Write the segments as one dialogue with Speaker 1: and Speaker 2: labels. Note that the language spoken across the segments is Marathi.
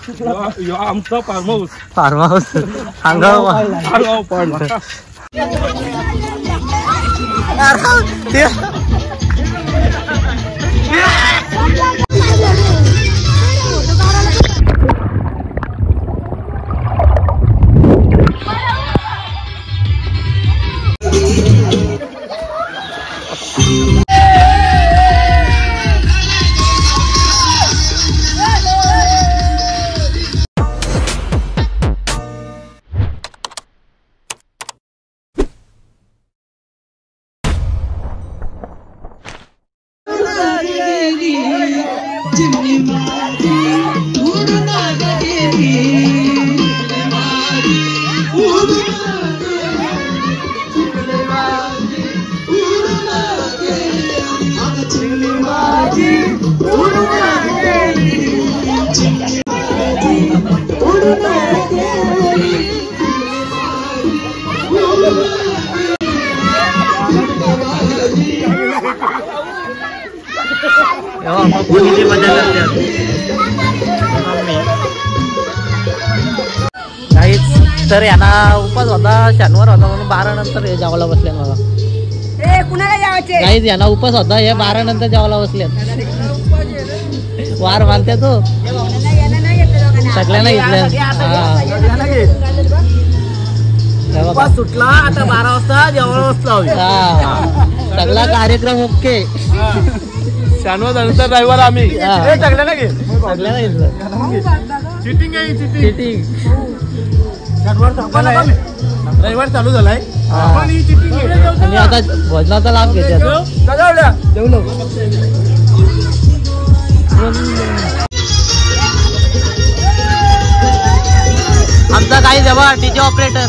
Speaker 1: यो आमचा फार्म हाऊस.
Speaker 2: फार्म हाऊस अंगाव पडला. तर यांना उपास होता, शनिवार होता म्हणून 12 नंतर हे जेवायला बसले. मला काहीच यांना उपास होता, हे 12 नंतर जेवायला बसले. वार मानते तो सगळ्यांना घेतलं. सुटला आता 12 वाजता जेवायला बसला. सगळा कार्यक्रम ओके.
Speaker 1: शनिवार नंतर रविवार आम्ही
Speaker 2: सगळ्यांना घेतलं.
Speaker 1: चिटिंग आहे
Speaker 2: चिटिंग.
Speaker 1: रविवार चालू झालाय
Speaker 2: आणि आता भोजनाचा लाभ घेतात. आमचा काही जेव्हा डीजे ऑपरेटर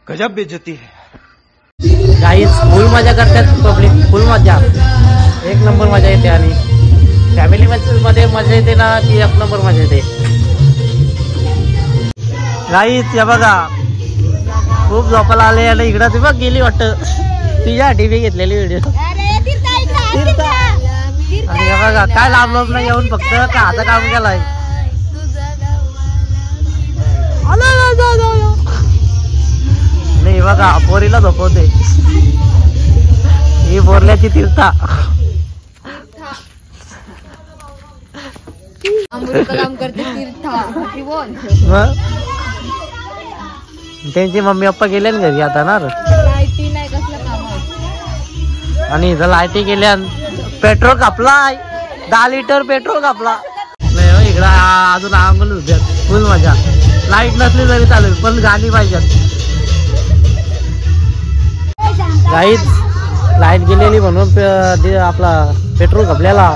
Speaker 1: गजब बेइज्जती है.
Speaker 2: गाईज फुल मजा करतात पब्लिक. फुल मजा, एक नंबर मजा येते. आणि फॅमिली मध्ये मजा येते ना ती एक नंबर मजा येते. गाईज या बघा खूप झोपायला आले. आणि इकडं ती बघ गेली वाटतं. तिच्या टीव्ही घेतलेली व्हिडिओ. आणि या बघा काय लांब नाही येऊन फक्त काचं काम केलाय. नाही बघा पोरीला झोपवते. ही बोरल्याची तीर्था. त्यांची मम्मी पप्पा गेले ना घरी आता ना. आणि इथं लाईटी गेल्या. पेट्रोल कापलाय 10 लिटर पेट्रोल कापला. नाही इकडं अजून आंघोळ होत्या. फुल मजा. लाईट नसली तरी चालेल पण गाणी पाहिजेत. लाईट गेलेली म्हणून आपला पेट्रोल कापल्याला.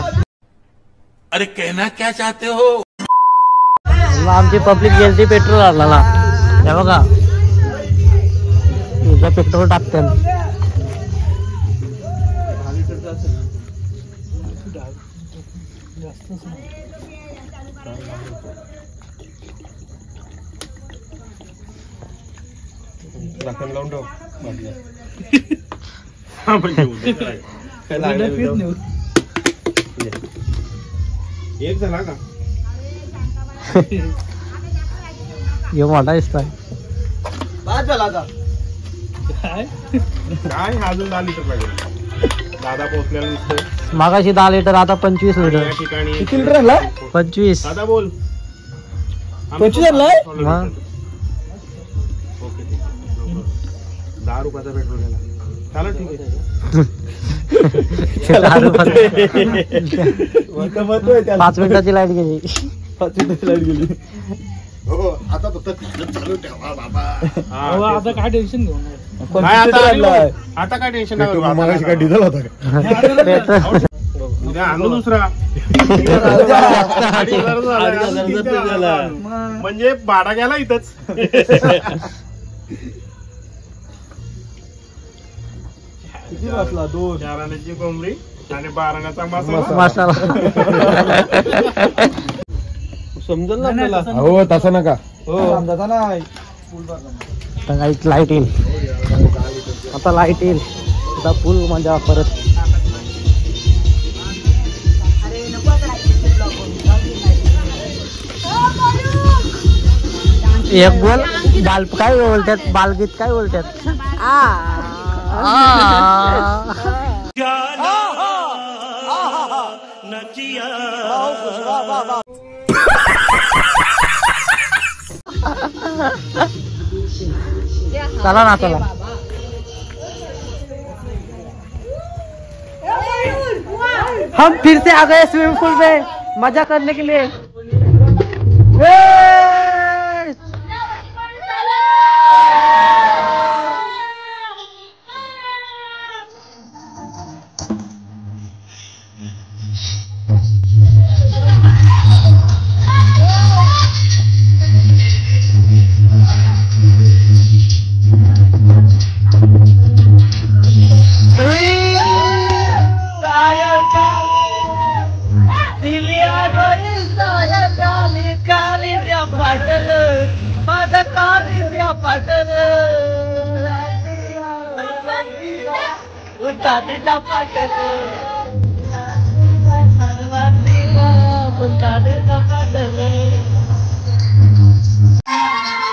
Speaker 1: अरे कहना क्या चाहते हो.
Speaker 2: आमची पब्लिक गेलती पेट्रोल आणला. हे बघा इथं पेट्रोल टाकतात.
Speaker 1: लावून ठेव. एक झाला का
Speaker 2: ये मोठा दिसतोय.
Speaker 1: बाद झाला का काय अजून 10 लिटर पाहिजे. दादा पोहोचलेला दिसतोय.
Speaker 2: मागाशी 10 लिटर आता 25 लिटर.
Speaker 1: या ठिकाणी
Speaker 2: किती लिटर आणला? 25.
Speaker 1: दादा बोल
Speaker 2: 25 आणलाय.
Speaker 1: ओके 10 रुपयाचा पेट्रोल गेला. चला ठीक आहे.
Speaker 2: 5 मिनिटाची लाईट गेली.
Speaker 1: 5 मिनिटाची लाईट गेली.
Speaker 3: हो आता फक्त चालू ठेवा बाबा.
Speaker 1: आता काय टेन्शन घेऊ
Speaker 3: पण
Speaker 1: नाही,
Speaker 3: किती
Speaker 1: आता
Speaker 3: लागला
Speaker 1: आलो.
Speaker 3: आहे?
Speaker 1: आता काय टेन्शन
Speaker 3: पेट्रोल मगाशी काय डिझेल होता का?
Speaker 1: उद्या आणू दुसरा म्हणजे भाडा गेला इथंच.
Speaker 3: किती वाजला? 2.
Speaker 1: 4 आण्याची कोंबडी आणि 12 आण्याचा
Speaker 2: मसाला
Speaker 3: समजेल ना आपल्याला. हो तसं नका. हो नाही.
Speaker 2: लाईट येईल आता, लाईट येईल आता, फुल मजा परत. एक बोल बाल काय बोलतात, बालगीत काय बोलतात. चला ना चला. हम फिर से आ गए स्विमिंग पूल में मजा करने के लिए.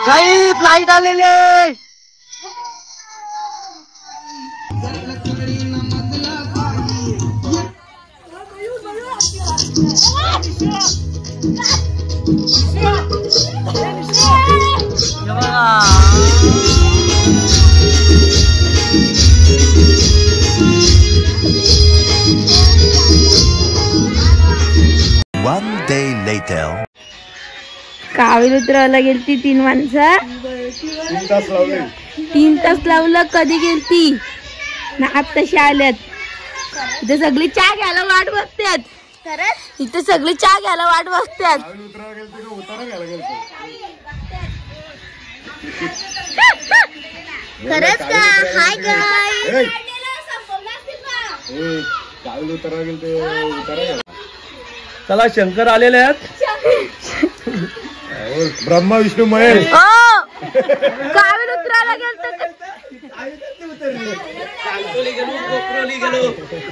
Speaker 2: काही फ्लाईट आलेले.
Speaker 4: One day later.
Speaker 5: कावेरी उतरायला गेलती 3 माणसं.
Speaker 3: 3 तास लावले.
Speaker 5: 3 तास लावलं. कधी गेलती ना आत्ताशी आल्यात. इथे सगळी चहा घ्यायला वाट बघतात. इथे सगळी चहा घ्यायला वाट बघतात. खरंच का? Hi guys.
Speaker 3: चला शंकर आलेले आहेत. ब्रह्मा विष्णू महेश.
Speaker 5: कावेरी उतरायला गेलत.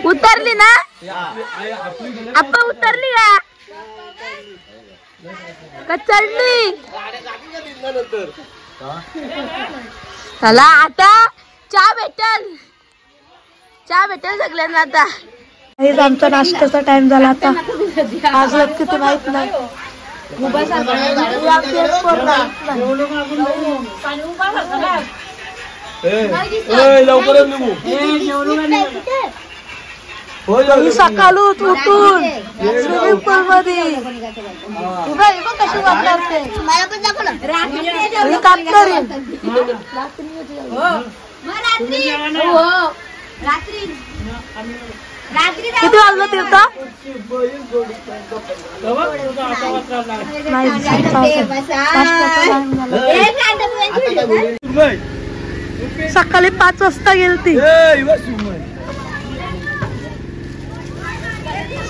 Speaker 5: उतरली ना आपण? उतरली का चढली? चला आता चहा भेटेल. चहा भेटेल सगळ्यांना आता.
Speaker 6: हेच आमचा नाश्त्याचा टाइम झाला आता. आज लक्की माहित नाही. सकाळ उठून स्विमिंग पूल मध्ये कशी वापरते काम करेन. किती वाजलं तीर्थ? सकाळी 5 वाजता गेलती.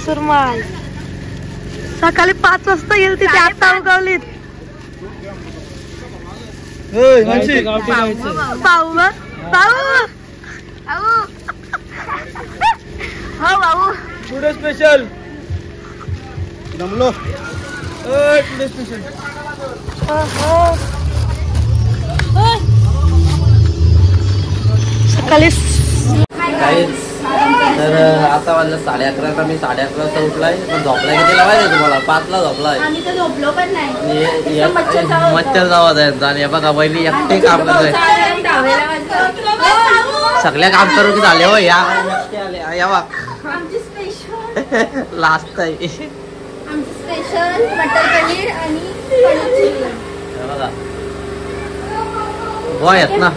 Speaker 6: सुरमाई सकाळी 5 वाजता गेलती. ते आता उगवलीत. पाहू हो भाऊ.
Speaker 3: टुडे स्पेशल जमलो. Today special.
Speaker 6: सकाळी
Speaker 2: तर आता वाजलं 11:30. मी 11:30 वाजता उठलाय. पण झोपलाय किती लावायचं तुम्हाला? 5ला झोपलाय. मच्छर जावं जायचं. आणि बघा पहिली एकटे काम करतोय. सगळ्या काम करून झाले हो. या बघ लास्ट आहे.
Speaker 5: स्पेशल मटर पनीर आणि
Speaker 2: गोवा आहेत ना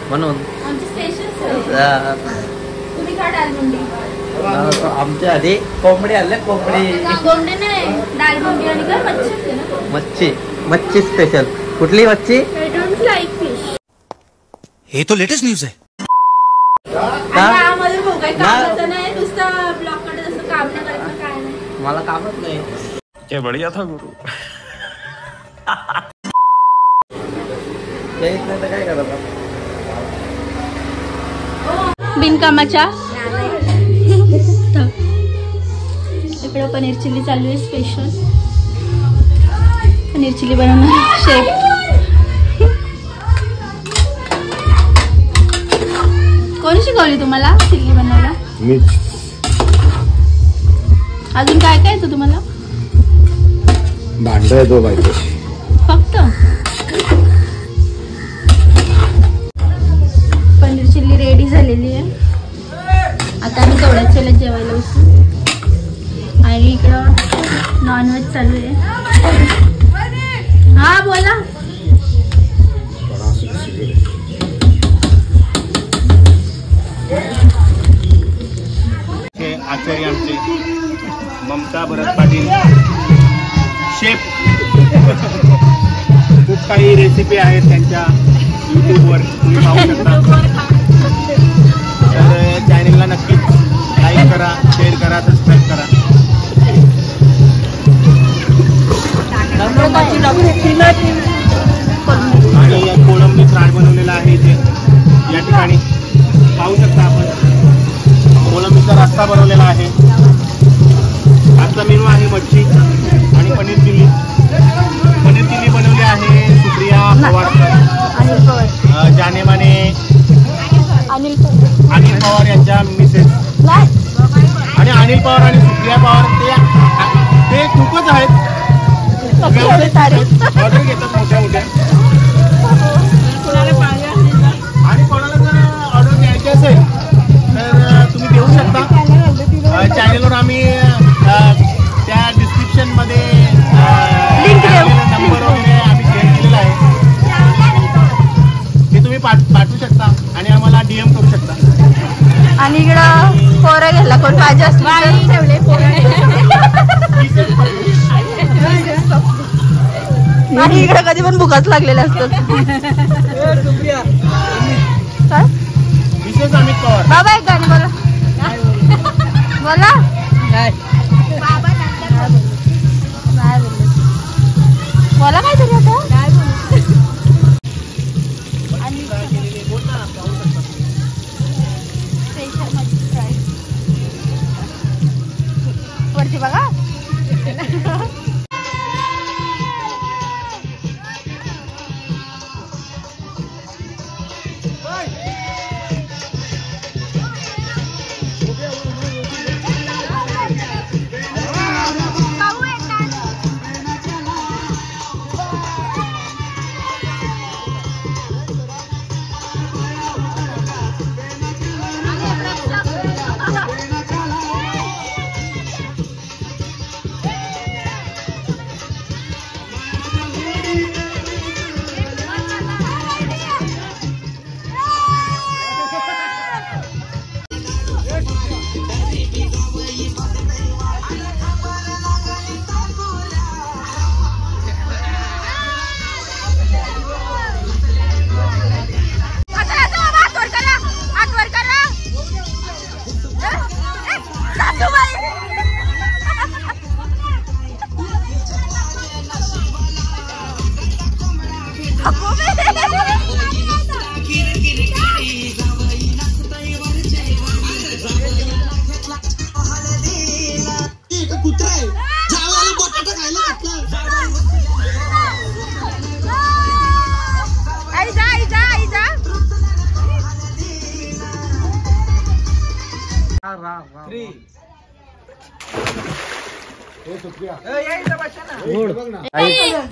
Speaker 2: म्हणून
Speaker 5: आमचे स्पेशल तुम्ही खा दालमुंडी.
Speaker 2: आमच्या आधी कोंबडी आणले कोंबडी
Speaker 5: कोंबडी नाही दालमुंडी आणि काय मच्छी असते ना.
Speaker 2: मच्छी स्पेशल. कुठली मच्छी?
Speaker 5: I don't like fish.
Speaker 4: हे तो लेटेस्ट न्यूज आहे.
Speaker 5: आणि आम्हाला भाऊ काही कामाचं नाही नुसतं ब्लॉग कडे जसं काम नाही करायचं काय नाही.
Speaker 2: मला कामच नाही.
Speaker 4: क्या बढिया था गुरु.
Speaker 2: काय करत
Speaker 5: बिनकामाच्या इकडं पनीर चिल्ली चालू आहे स्पेशल. पनीर चिल्ली बनवणार शेफ. कोणी शिकवली तुम्हाला चिल्ली बनवायला?
Speaker 3: मीच.
Speaker 5: अजून काय काय येतं तुम्हाला?
Speaker 3: भांड येतो बायकोशी.
Speaker 5: फक्त पनीर चिल्ली रेडी झालेली आहे. आता आम्ही तेवढ्याच वेळेला जेवायला बसू. आणि इकडं नॉनव्हेज चालू आहे. हा बोला.
Speaker 1: आचार्य आमचे ममता भरत पाटील शेफ. खूप काही रेसिपी आहेत त्यांच्या यूट्यूबवर तुम्ही पाहू शकता. तर चॅनलला नक्कीच लाईक करा, शेअर करा, सबस्क्राईब करा. आणि कोळंबी फ्राय बनवलेला आहे इथे या ठिकाणी पाहू शकता आपण. कोळंबीचा रस्सा बनवलेला आहे. आजचा मेनू आहे मच्छी आणि पनीर चिल्ली. पनीर चिल्ली बनवली आहे सुप्रिया पवार, जानेमाने अनिल पवार यांच्या मिसेस. आणि अनिल पवार आणि सुप्रिया पवार ते खूपच आहेत. ऑर्डर घेतात मोठ्या मोठ्या. आणि कोणाला जर ऑर्डर द्यायची असेल तर तुम्ही देऊ शकता. चॅनलवर आम्ही त्या डिस्क्रिप्शन मध्ये नंबर वगैरे आम्ही शेअर केलेला आहे. ते तुम्ही पाठवू शकता आणि आम्हाला DM करू शकता.
Speaker 6: आणि इकडं पोरं घ्यायला कोण पाहिजे असले ठेवले आणि इकडे कधी पण भुकाच लागलेले असतात. काय
Speaker 1: विशेष अमित पवार.
Speaker 6: बाबा एक गाणी बोला. बोला. बोला काय तरी आता. वरती बघा.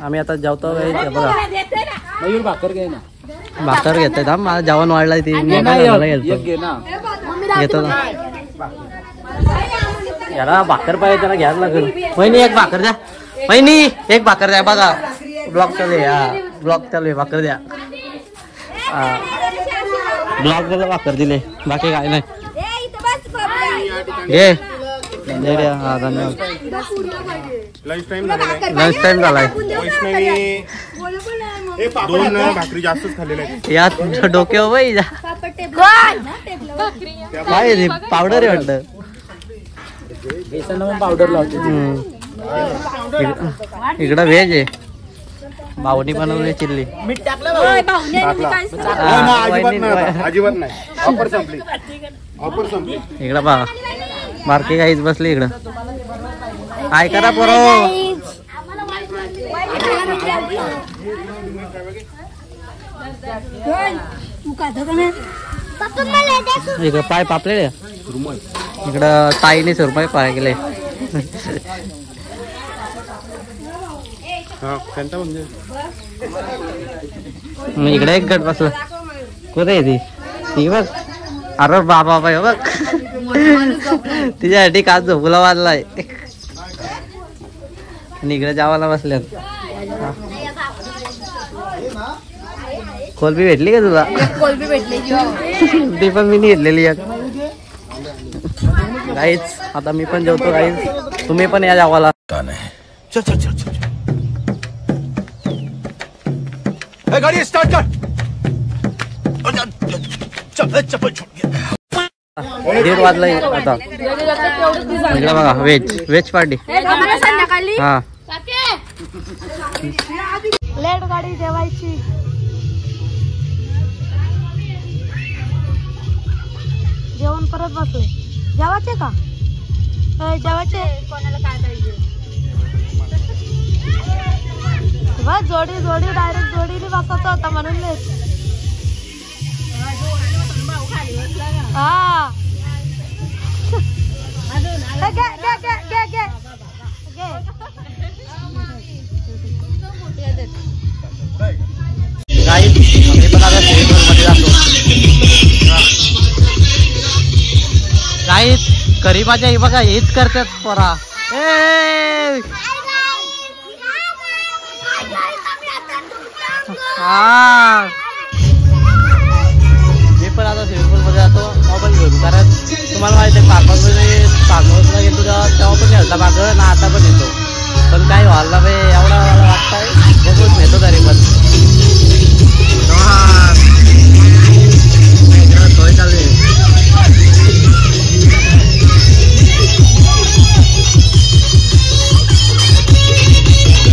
Speaker 2: आम्ही आता जेवतो. बघा भाकर घे ना. भाकर घेतोय ना. माझं जेवण वाढलाय ते घेतो ना. याला भाकर पाहिजे त्याला घ्यायला लागेल. वहिनी एक भाकर द्या. वहिनी एक भाकर द्या. बघा ब्लॉक चालू आहे. ब्लॉक चालू आहे. भाकर द्या. ब्लॉग बघा भाकर दिले, बाकी काय नाही. घे हा धन्यवाद.
Speaker 1: लंच टाइम झालेला आहे.
Speaker 2: लंच टाइम झालाय.
Speaker 1: वैष्णवी 2 भाकरी जास्तच खाल्लेल्या आहेत.
Speaker 2: यात डोक्यावर बाई जा. काय रे पावडर आहे वाटतं. पावडर लावते. इकडं व्हेज आहे. भाऊनी बनवली चिल्ली.
Speaker 1: अजिबात नाही. ऑफर संपली.
Speaker 2: इकडं बघा बारकी काहीच बसली इकडं. काय करा पोरो. इकडं पाय पापलेले. इकडं ताईने सुरपाय पाय गेले. इकडे एक गट बसला. कुठे आहे ती बघ. अरे बाबा बाई बघ तिच्यासाठी काच झोपुला वाजलाय. आणि इकडे जावाला बसल्यात. कोलबी भेटली का तुला.
Speaker 5: कोलबी भेटली
Speaker 2: ती पण मी नाही घेतलेली. गाईच आता मी पण जेवतो. गाईच तुम्ही पण या जावाला.
Speaker 4: चल चल चल चल गाड़ी स्टार्ट कर. चप्पल छूट गया.
Speaker 2: 1:30 वाजलाय आता. इकडे बघा व्हेज पार्टी.
Speaker 5: संध्याकाळी
Speaker 2: हा
Speaker 6: लेट गाडी जेवायची. जेवण परत बसले. जेवायचे का. जेवायचे. कोणाला काय पाहिजे. जोडी डायरेक्ट जोडीने बसायचं होता म्हणून लेट. हा
Speaker 2: गाईच मी पण आता मध्ये जातो. गाईच गरीबाच्या बघा हेच करतात पोरा. हा मी पण आता स्विमिंग पूल मध्ये जातो मोबाईल घेऊन. कारण तुम्हाला माहिती आहे पार्कमध्ये येतो तेव्हा पण येतो मागं ना आता पण येतो. पण काय व्हायला बे एवढा वाटतंय बघून नेतो तरी पण. सोय चालू आहे.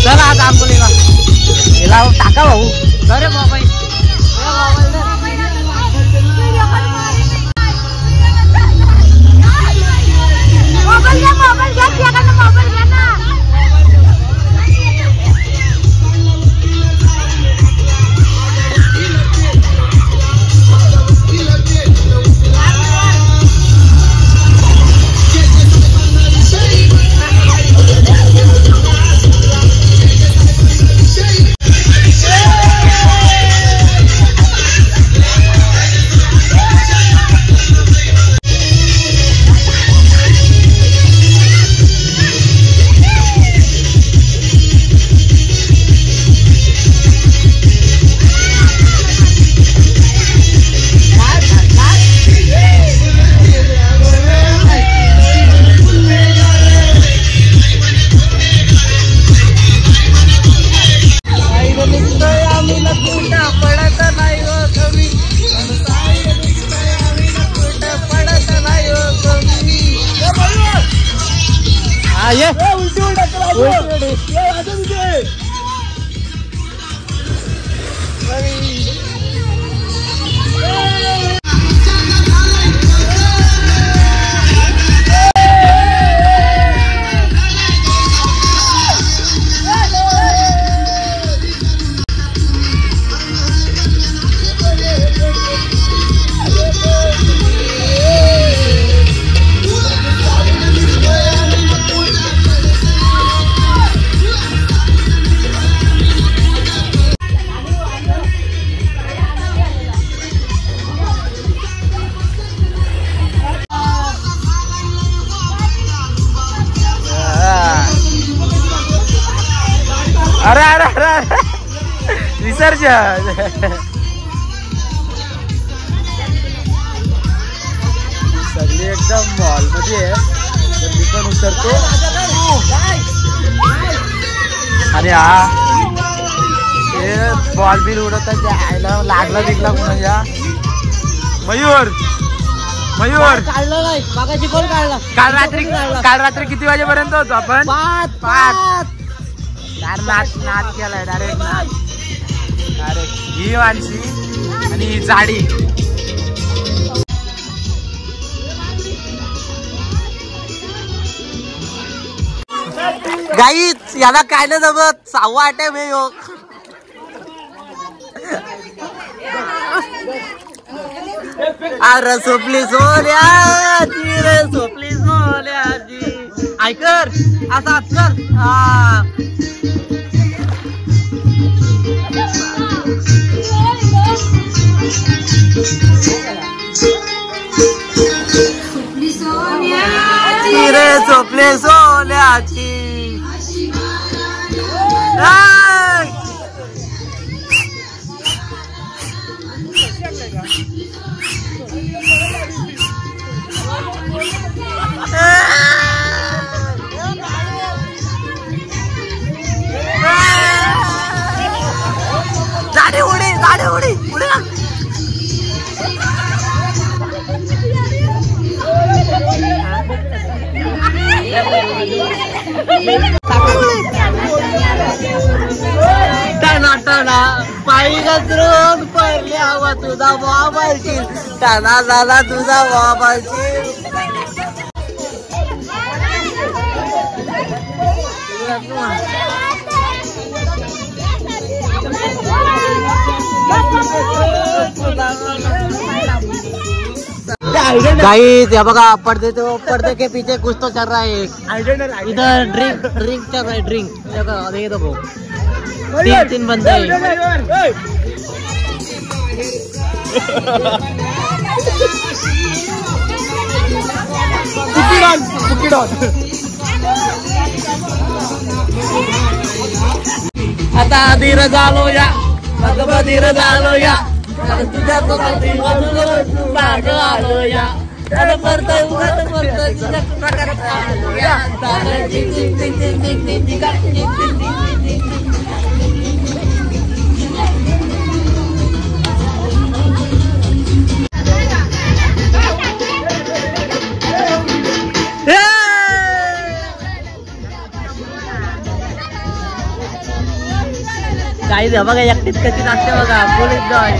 Speaker 2: चला आता आंबोलीला हिला टाका भाऊ. अरे मोबाईल अरे विसर्जन
Speaker 3: सगळी एकदम मॉल मध्ये आहे, तर मी पण उतरतो.
Speaker 2: अरे हा ते बॉल बिल उडवतात आयला लागला बिगला कोणाच्या.
Speaker 3: मयूर मयूर
Speaker 2: काढलं नाही मागाची गोल काढला.
Speaker 3: काल रात्री किती वाजेपर्यंत होतो आपण?
Speaker 2: 5 नाच केलाय डायरेक्ट नाच.
Speaker 3: ही माणशी आणि ही जाडी.
Speaker 2: गाईच याला काय नाही जमत. 6वा अटॅक आहे ह्यो. अरे सोपली सोल्याची रे सोपली सोल्याची. ऐकर असा कर. हा रे सोपले सोल्याची. झाडे उडी टना पायी घसरून पडली हवा तुझा मोबाईलची. टना झाला तुझा मोबाईलची. गाइस ये बघा पर्दे के पीछे कुछ तो चल रहा है. इधर ड्रिंक चल रहा है. ड्रिंक देखो 3 बंदे. आता धीर झालो या धीर झालो या तुझ्या माग आलो या. काही बघा एकटीच कशी नाचते बघा. पोलीस जॉय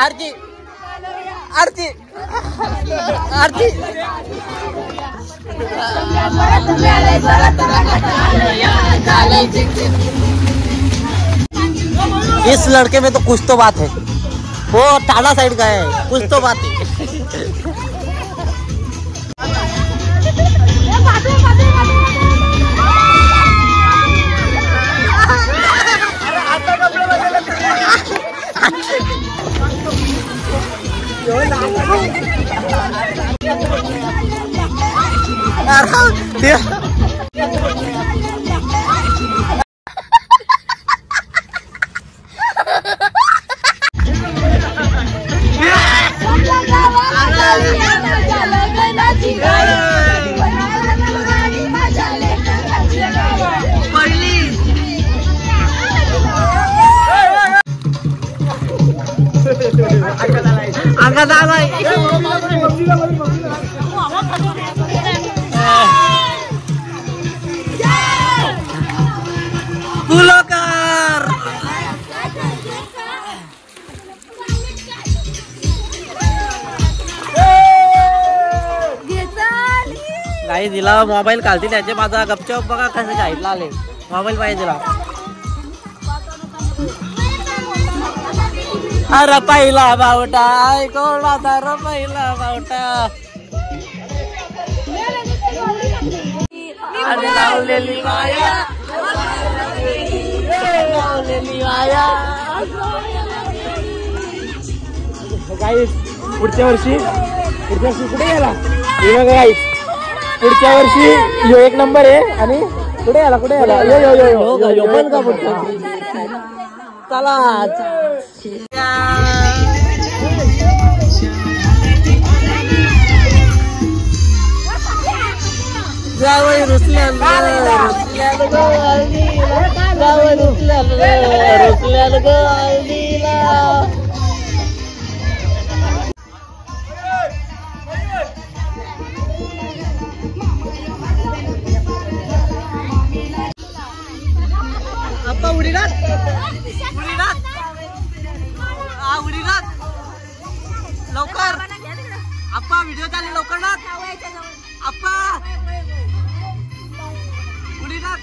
Speaker 2: आरती आरती आरती. इस लड़के में तो कुछ तो बात है. वो टाला साइड का है. कुछ तो बात है. अंगात आलाय. पुलकर काही दिला मोबाईल घालते त्याचे माझा गपचप बघा कसं साईडला आले. मोबाईल पाहिजे दिला. अरे पहिला बावटा कोण होता रे पहिला बावटा. अरे लावलेली माया लावलेली माया.
Speaker 3: पुढच्या वर्षी कुठे गेला? पुढच्या वर्षी यो 1 नंबर आहे आणि कुठे आला यो
Speaker 2: पण का पुढच्या चला जावई रुसल्यान जावई रुसल्यान ग हळदीला. आप्पा उडीनाथ उडीनाथ लवकर आप्पा व्हिडिओ चालले लवकर ना आप्पा उडीनाथ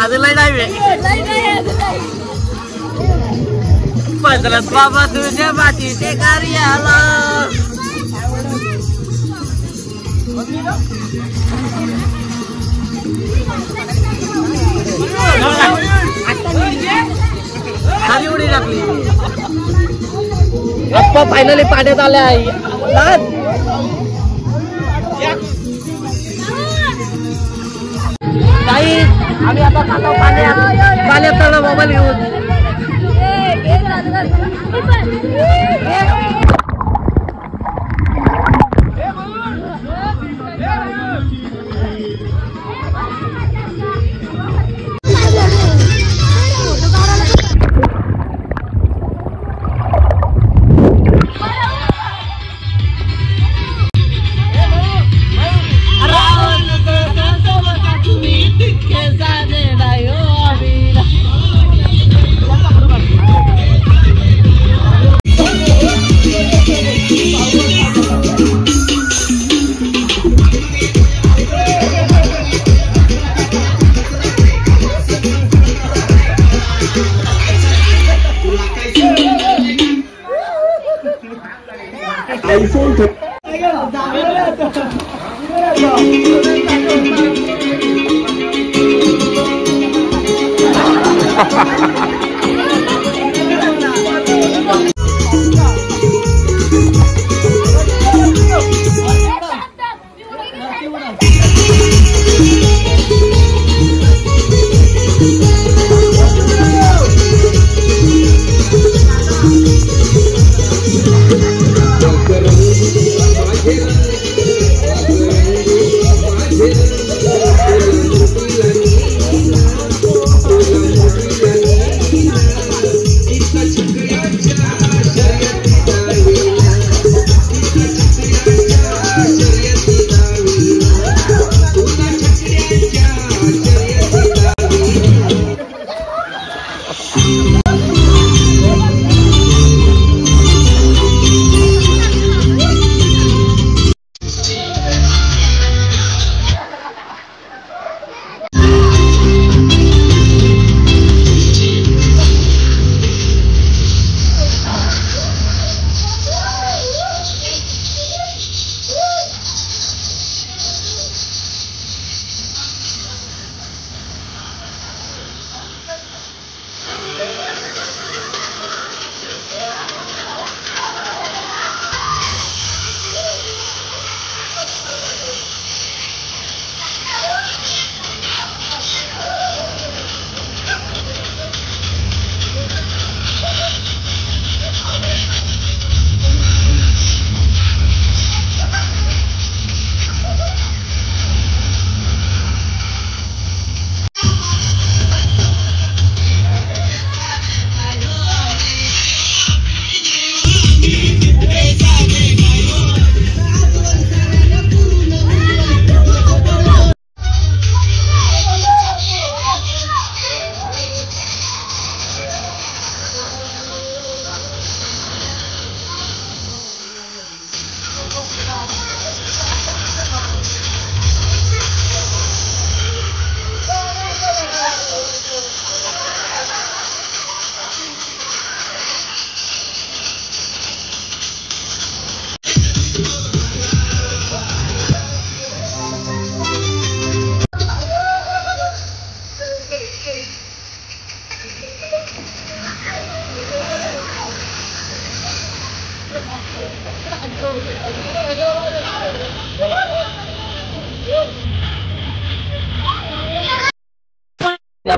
Speaker 2: अजून पदरत बाबा तुझ्या मातीचे कार्याला खाली उडी टाकली. आप्पा फायनली पाण्यात आले आहे. काही आम्ही आता खातो पाण्यात तर मोबाईल घेऊन.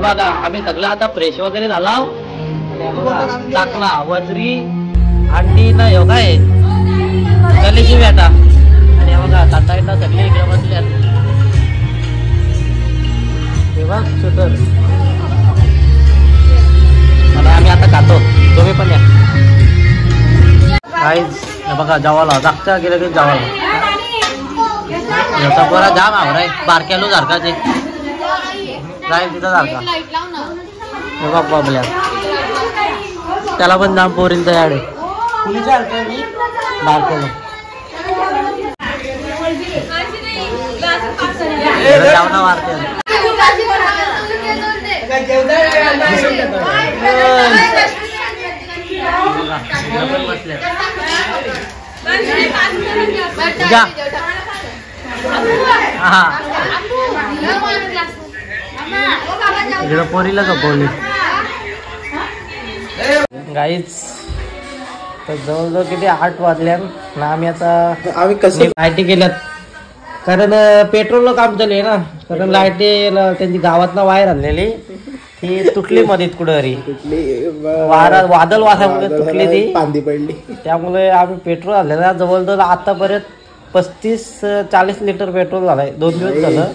Speaker 2: बघा आम्ही सगळं आता फ्रेश वगैरे झाला टाकला वजरी अंडी ना हो काय गलीची बेटा आणि बघा ताता इथं सगळे इकडे बसल्यात तेव्हा सुतर मला आम्ही आता खातो तुम्ही पण या काहीच बघा जेवायला जागच्या गेलं की जेवायला याचा पोरा जाम आवराय बारक्यालो सारखाचे जाईल तिथं सारखा बघा त्याला पण जाम पोरींचा याड आहे बारक्यालो जावना मारते इकडं पोरीला झोपवली गाईच तर जवळजवळ किती 8 वाजल्या ना आम्ही कसं लाईटी केल्यात कारण पेट्रोलला काम चालू आहे ना कारण लाईटी त्यांची गावातला वायर आणलेली ती तुटली मध्ये कुठं तरी वादळ वासामुळे तुटली ती पांदी पडली त्यामुळे आम्ही पेट्रोल आणलेला जवळजवळ आतापर्यंत 35-40 लिटर पेट्रोल झालाय 2 दिवस झालं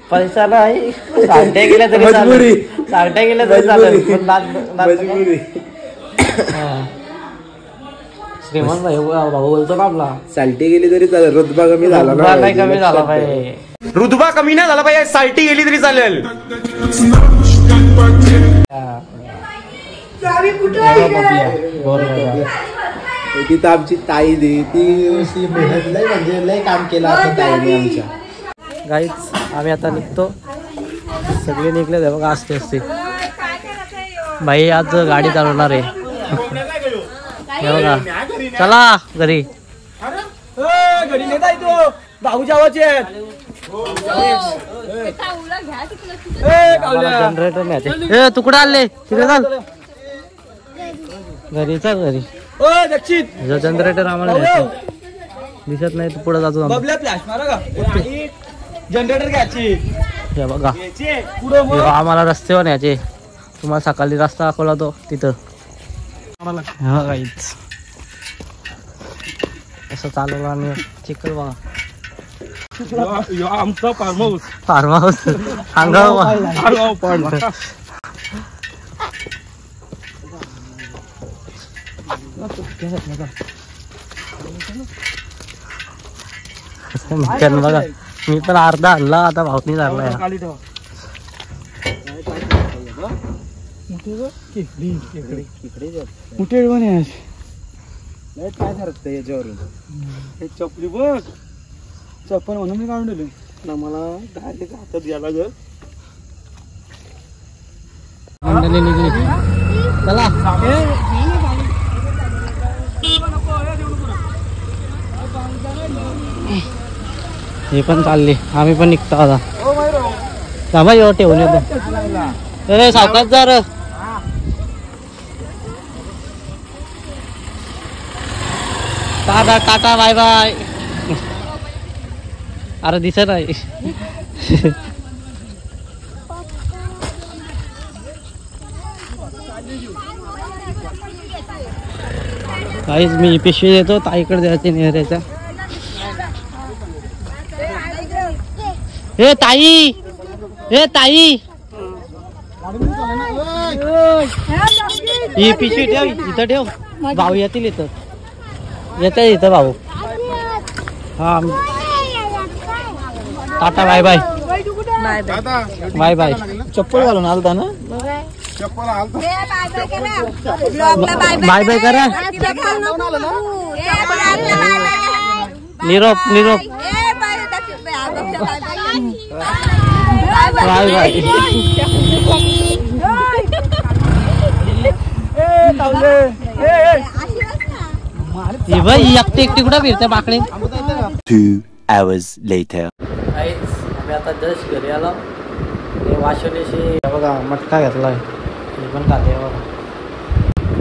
Speaker 2: पैसा नाही सांगट्या गेल्या तरी चालेल श्रीमंत भाई भाऊ बोलतो ना आपला
Speaker 3: साल्टी गेली तरी चालेल रुतबा कमी झाला
Speaker 2: नाही कमी झाला पाहिजे
Speaker 3: रुतबा कमी नाही झाला पाहिजे साल्टी गेली तरी चालेल तिथं आमची ताई दे ती मेहनत लय म्हणजे लय काम केलं असं ताईने आमच्या
Speaker 2: गाईच आम्ही आता निघतो सगळे निघले बघा असते असते भाई आज गाडी चालवणार आहे बघा चला घरी
Speaker 3: घरी नेता येतो भाऊ जावाचे
Speaker 2: जनरेटर नाही तुकडा आले तिकडे चाल घरी चल घरी जनरेटर आम्हाला दिसत नाही पुढे जातो
Speaker 3: जनरेटर घ्यायची
Speaker 2: बघा आम्हाला रस्त्यावर न्यायचे तुम्हाला सकाळी रस्ता दाखवला तो तिथं काहीच असं चालवलं आणि चिखल बघा
Speaker 3: आमचा
Speaker 2: फार्म हाऊस अंगाव बघा मी पण अर्धा आणला आता भावनी झाला
Speaker 3: काय ठरत याच्यावरून हे चपली बघ चप्पल म्हणून मी काढून दिली ना मला डायरेक्ट हातात घ्यायला ग
Speaker 2: चला हे पण चालले आम्ही पण निघतो आता थांबा येऊ ठेवून येतो सावकाश जर टाटा टाटा बाय बाय अरे दिसत आहे काहीच मी पिशवी देतो ताईकडे द्यायचे नेहऱ्याच्या हे ताई ही पिशवी ठेव इथं ठेव भाऊ येतील इथं इथं भाऊ हा टाटा बाय बाय बाय बाय चप्पल घालून आलता ना बाय बाय करा निरोप निरोप बाय बाय एकटी एकटी कुठं फिरते बाकडे
Speaker 4: 2 hours later.
Speaker 2: आम्ही आता जस्ट घरी आलो वाशोलीशी बघा मटका घेतलाय मी पण खाते बघा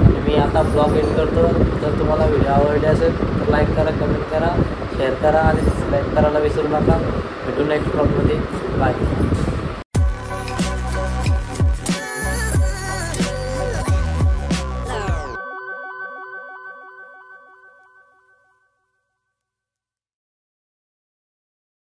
Speaker 2: आणि मी आता ब्लॉग एंड करतो जर तुम्हाला व्हिडिओ आवडले असेल तर लाईक करा कमेंट करा शेअर करा आणि सबस्क्राईब करायला विसरू नका भेटू नेक्स्ट ब्लॉगमध्ये बाय